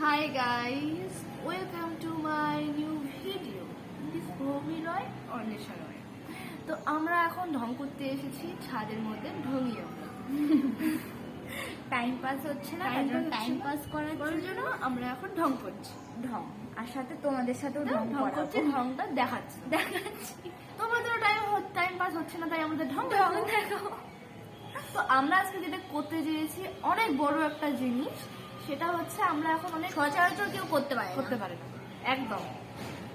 Hi guys, welcome to my new video. This ভৌমি রয় অন্বেষা রয়। তো আমরা এখন ঢং করতে এসেছি ছাদের মধ্যে ঢঙি আমরা। টাইম পাস হচ্ছে না, টাইম পাস করার জন্য আমরা এখন ঢং করছি। ঢং আর সাথে তোমাদের সাথেও ঢং ঢং করছি, ঢংটা দেখাচ্ছি। তোমাদেরও টাইম পাস হচ্ছে না, তাই আমাদের ঢং দেখো। তো আমরা আজকে যেটা করতে চেয়েছি অনেক বড় একটা জিনিস, সেটা হচ্ছে আমরা এখন অনেক সচরাচর কেউ করতে পারে না একদম।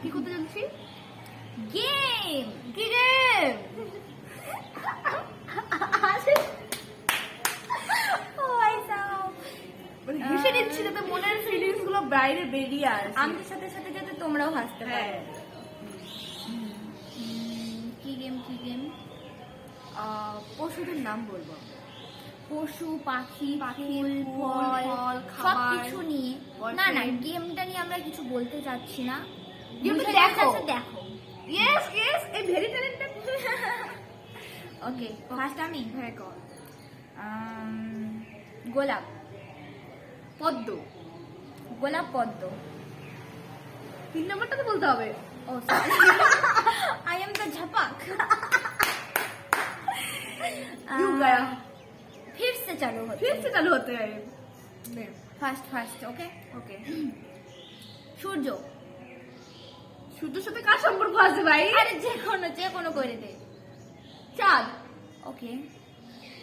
কি করতে চলছি? গেম। কি গেম? হেসে নিচ্ছি যাতে মনের ফিলিংস গুলো বাইরে বেরিয়ে আসে, আমাদের সাথে সাথে যাতে তোমরাও হাসতে পারো। কি গেম? পশুদের নাম বলবো। পশু, পাখি, ফুল, ফল, খাবার, সবকিছু নিয়ে। না, গেমটা নিয়ে আমরা কিছু বলতে চাচ্ছি না। গেমটা দেখো। ইয়েস, এই ভেরি ট্যালেন্টেড। ওকে, ফার্স্ট আমি। হ্যাঁ, কর। গোলাপ, পদ্ম। পদ্ম। 3 নম্বরটা তো বলতে হবে। Oh sorry, I am the ঝপাক। यू गया, फिर से चालू होते हैं। First okay. সূর্য। সূর্যের সাথে কার সম্পর্ক আছে ভাই? আরে যে কোনো করে দে। চাঁদ। ওকে।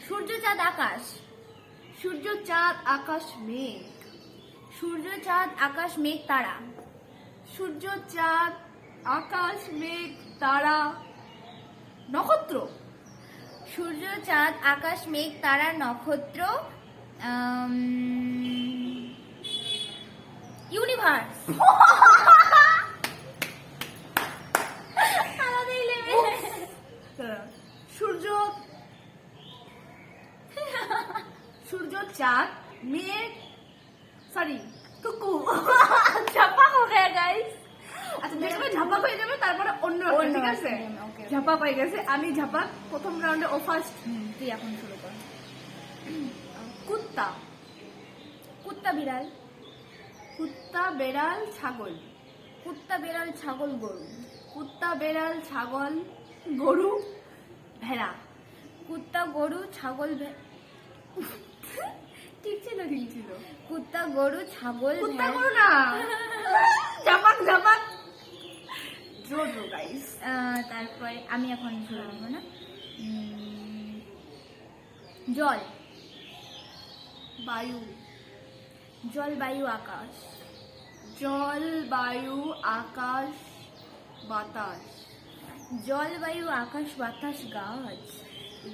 সূর্য, চাঁদ, আকাশ। সূর্য, চাঁদ, আকাশ, মেঘ। সূর্য, চাঁদ, আকাশ, মেঘ, তারা। সূর্য, চাঁদ, আকাশ, মেঘ, তারা, নক্ষত্র। সূর্য, চাঁদ, আকাশ, মেঘ, তারা, নক্ষত্র, ইউনিভার্স। সূর্য, চাঁদ, মেঘ, সরি কুকু। ঝাপাক হয়ে গেছে গাইস। আচ্ছা, দেখবে ঝাপাক হয়ে যাবে, তারপরে অন্য ঠিক আছে। ঝাপাক হয়ে গেছে, আমি ঝাপাক প্রথম রাউন্ডে। ও ফার্স্ট, তুই এখন শুরু কর। কুত্তা, বিড়াল। কুত্তা, বেড়াল, ছাগল। কুত্তা, বেড়াল, ছাগল, গরু। কুত্তা, বেড়াল, ছাগল, গরু, ভেড়া। কুত্তা, গরু, ছাগল, ঠিক ছিল। কুত্তা, গরু, ছাগল, কুত্তা, গরু না। ঝাপাক জোর গাইস। তারপরে আমি এখন শুরু করবো না। জল, বায়ু। জল, বায়ু, আকাশ। জল, বায়ু, আকাশ, বাতাস। জল, বায়ু, আকাশ, বাতাস, গাছ।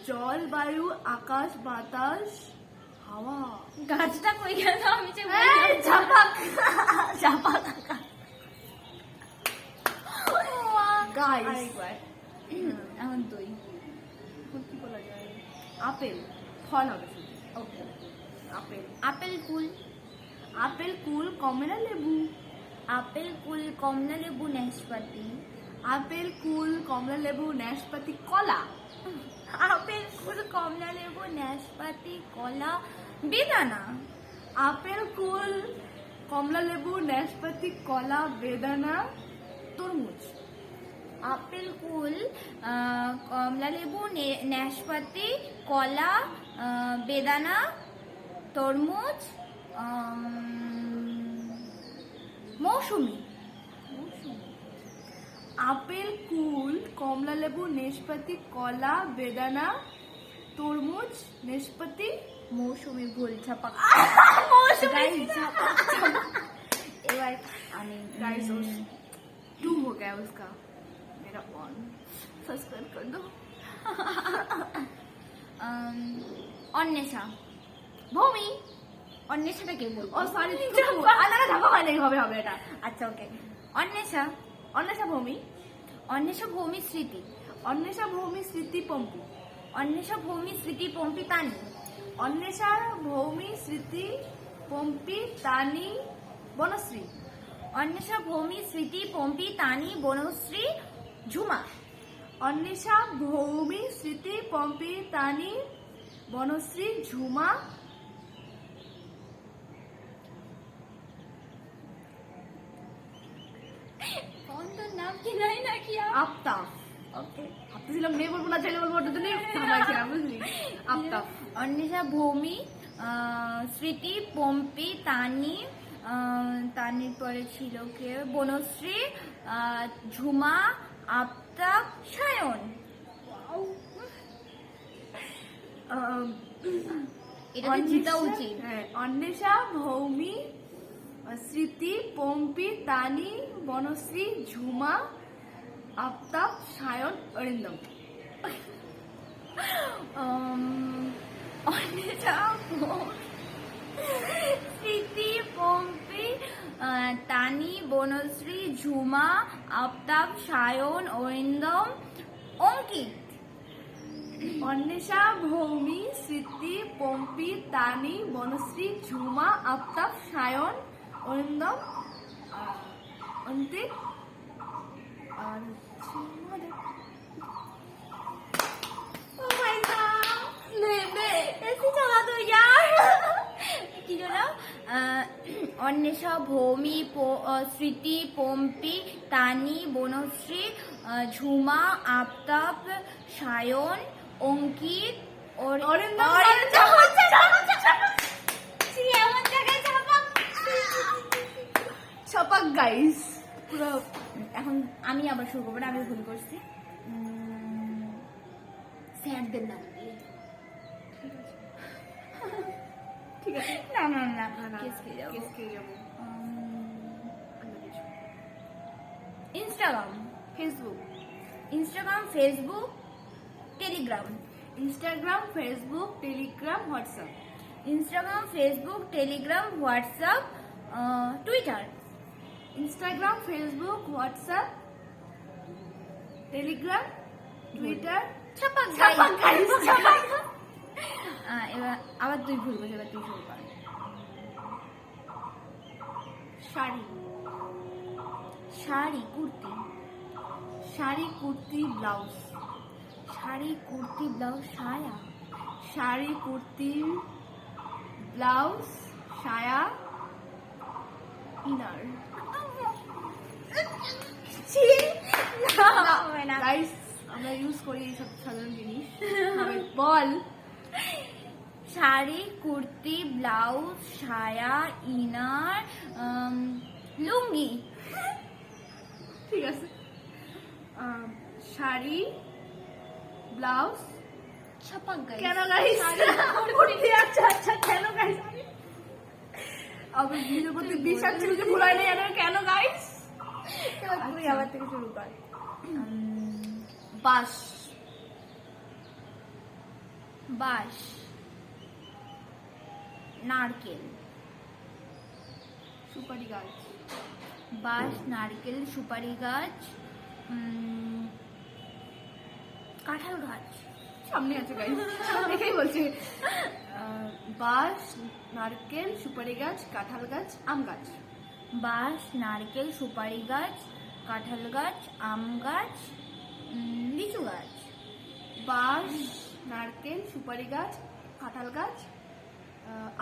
জল, বায়ু, আকাশ, বাতাস, হাওয়া। গাছটা কই গেল? আমি যে ঝাপাক গাইস। এখন তুই। কি বলা যায়? আপেল, ফল হবে শুধু। ওকে। আপেল। আপেল, কুল, কমলা, লেবু। আপেল, কুল, কমলা, লেবু, নাশপাতি। আপেল, কুল, কমলা, লেবু, নাশপাতি, কলা। আপেল, কুল, কমলা, লেবু, নাশপাতি, কলা, বেদানা। আপেল, কুল, কমলা, লেবু, নাশপাতি, কলা, বেদানা, তরমুজ। আপেল, কুল, কমলা, লেবু, নাশপাতি, কলা, বেদানা, তরমুজ, মৌসুমী। আপেল, কুল, কমলা, লেবু, নাশপাতি, কলা, বেদানা, তরমুজ, নাশপাতি, মৌসুমী। ভুল। ঝাপাক। এবার আমি। गाइस 2 हो गया उसका, मेरा 1। सब्सक्राइब कर दो। অন্বেষা। ভূমি। অন্বেষাটা কে বলবো? ও সরি, ঝাপা হয় নাই, হবে এটা। আচ্ছা ওকে। অন্বেষা, ভূমি। অন্বেষা, ভূমি, স্মৃতি। অন্বেষা, ভূমি, স্মৃতি, পম্পি। অন্বেষা, ভূমি, স্মৃতি, পম্পি, তানি। অন্বেষা, ভূমি, স্মৃতি, পম্পি, তানি, বনশ্রী। অন্বেষা, ভূমি, স্মৃতি, পম্পি, তানি, বনশ্রী, ঝুমা। অন্বেষা, ভূমি, স্মৃতি, পম্পি, তানি, বনশ্রী, ঝুমা, কি নাই না কি আফতাব। ওকে ভাবতেছিলাম মেয়ে বলবো না ছেলে বলবো, ওটা তো নিয়ে থামাইছিলাম, বুঝলি? আফতাব। অন্বেষা, ভৌমি, স্মৃতি, পম্পি, তানি, তানির পরে ছিল কে, বনশ্রী, ঝুমা, আফতাব, সায়ন। এটা তো জিতা উচিত। হ্যাঁ, অন্বেষা, ভৌমি, স্মৃতি, পম্পি, তানি, বনশ্রী, ঝুমা, আফতাব, সায়ন, অরিন্দম। অন্বেষা, স্মৃতি, পম্পি, তানি, বনশ্রী, ঝুমা, আফতাব, সায়ন, অরিন্দম, অঙ্কিত। অন্বেষা, ভৌমি, স্মৃতি, পম্পি, তানি, বনশ্রী, ঝুমা, আফতাব, সায়ন, অরিন্দম, অন্তিক, আর হচ্ছে আমাদের। Oh my God! ऐसे चला दो यार। কি যেন? অন্বেষা, ভৌমি, স্মৃতি, পম্পি, তানি, বনশ্রী, ঝুমা, আফতাব, সায়ন, অঙ্কিত, অরিন্দম। ছপাক গাইস পুরো। এখন আমি আবার শুরু করবো না, আমি ভুল করছি। স্যারদের নাম দিয়ে। ঠিক আছে, না না না না, না, কেস খেয়ে যাবো। কেস খেয়ে যাবো। Instagram, Facebook, Facebook, Telegram. Instagram, Facebook, Telegram, WhatsApp. Instagram, Facebook, Telegram, WhatsApp, Twitter. Instagram, Facebook, WhatsApp, Telegram, Twitter. ছাপাক ছাপাক গাইস, ছাপাক। এবার আবার তুই ভুল করছিস, এবার তুই শুরু কর। শাড়ি, শাড়ি, কুর্তি। শাড়ি, কুর্তি, ব্লাউজ। শাড়ি, কুর্তি, ব্লাউজ, সায়া। শাড়ি, কুর্তি, ব্লাউজ, সায়া, ইনার। গাইস, আমরা ইউজ করি এইসব সাধারণ জিনিস। বল। শাড়ি, কুর্তি, ব্লাউজ, সায়া, ইনার, লুঙ্গি। ঠিক আছে। শাড়ি, ব্লাউজ। ছাপাক গাইস। কেন গাইস? কুর্তি, আচ্ছা আচ্ছা, কেন গাইস? আমার নিজের প্রতি বিশ্বাস ছিল যে ভুলাই নেই, কেন গাইস? এবার তুই আবার থেকে শুরু কর। বাস, বাঁশ, নারকেল। সুপারি গাছ। বাঁশ, নারকেল, সুপারি গাছ, কাঁঠাল গাছ। সামনে আছে গাইস, দেখেই বলছি। বাস, নারকেল, সুপারি গাছ, কাঁঠাল গাছ, আম গাছ। বাঁশ, নারকেল, সুপারি গাছ, কাঁঠাল গাছ, আম গাছ, লিচু গাছ। বাস, নারকেল, সুপারি গাছ, কাঁঠাল গাছ,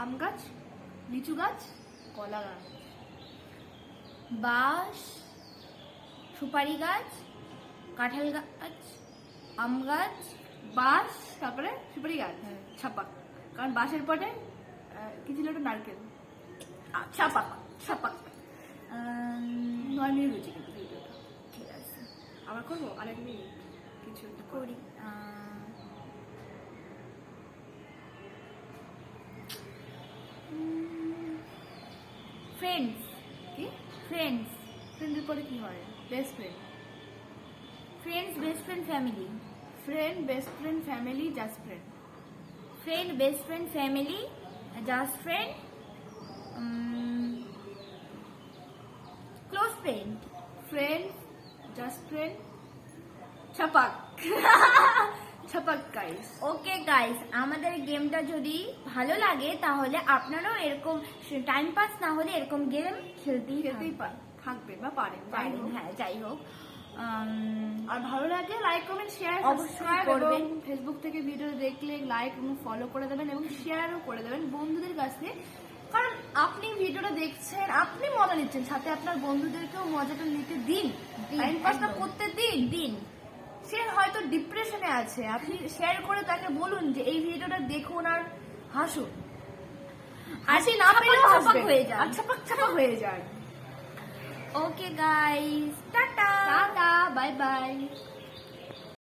আম গাছ, লিচু গাছ, কলা গাছ। বাঁশ, সুপারি গাছ, কাঁঠাল গাছ, আম গাছ। বাস, তারপরে সুপারি গাছ, ছাপাক। কারণ বাঁশের পরে কি ছিল, একটা নারকেল। ছাপাক, ছাপাক। 9 মিনিট হয়েছে কিন্তু ভিডিওটা। ঠিক আছে, আবার করবো আরেক মিনিট, কিছু একটা করি। ফ্রেন্ডস, কি? ফ্রেন্ডস, ফ্রেন্ডের পরে কি হয়? Best friend. Friends, best friend, family. Friend, best friend, family, just friend. Friend, best friend, family, just friend, close friend. Friend, just friend, ছাপাক। ছাপাক গাইস। ওকে গাইস, আমাদের গেমটা যদি ভালো লাগে তাহলে আপনারাও এরকম টাইম পাস না হলে এরকম গেম খেলতেই থাকবে বা পারেন, পারেন। হ্যাঁ, যাই হোক। আর ভালো লাগে লাইক, কমেন্ট, শেয়ার অবশ্যই করবেন। ফেসবুক থেকে ভিডিও দেখলে লাইক এবং ফলো করে দেবেন এবং শেয়ারও করে দেবেন বন্ধুদের কাছে। কারণ আপনি ভিডিওটা দেখছেন, আপনি মজা নিচ্ছেন, সাথে আপনার বন্ধুদেরকেও মজাটা নিতে দিন। টাইম পাসটা একদম। করতে দিন দিন। সে হয়তো ডিপ্রেশনে আছে, আপনি শেয়ার করে তাকে বলুন যে এই ভিডিওটা দেখুন আর হাসুন। হাসি না পেলেও ছাপাক হাসবেন, হয়ে যান। আর ছাপাক ছাপাক হয়ে যান। Okay guys, tata. Tata, bye bye.